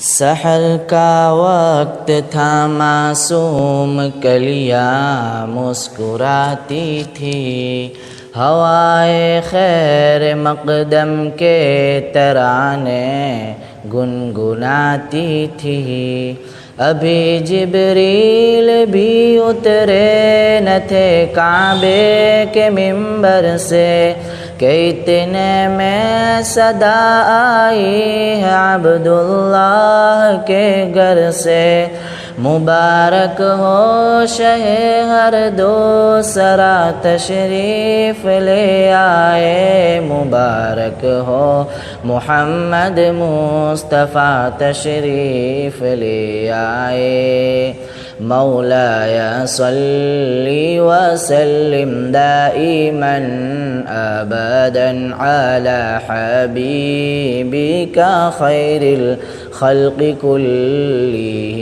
سحر کا وقت تھا معصوم کلیاں مسکراتی تھی، ہوائے خیر مقدم کے ترانے گنگناتی تھی۔ ابھی جبریل بھی اترے نہ تھے کعبے کے منبر سے کہ اتنے میں صدا آئی ہے عبداللہ کے گھر سے۔ مبارک ہو شہ ہر دوسرا تشریف لے آئے، مبارک ہو محمد مصطفیٰ تشریف لے آئے۔ مولاي صل وسلم دائما أبدا على حبيبك خير الخلق كلهم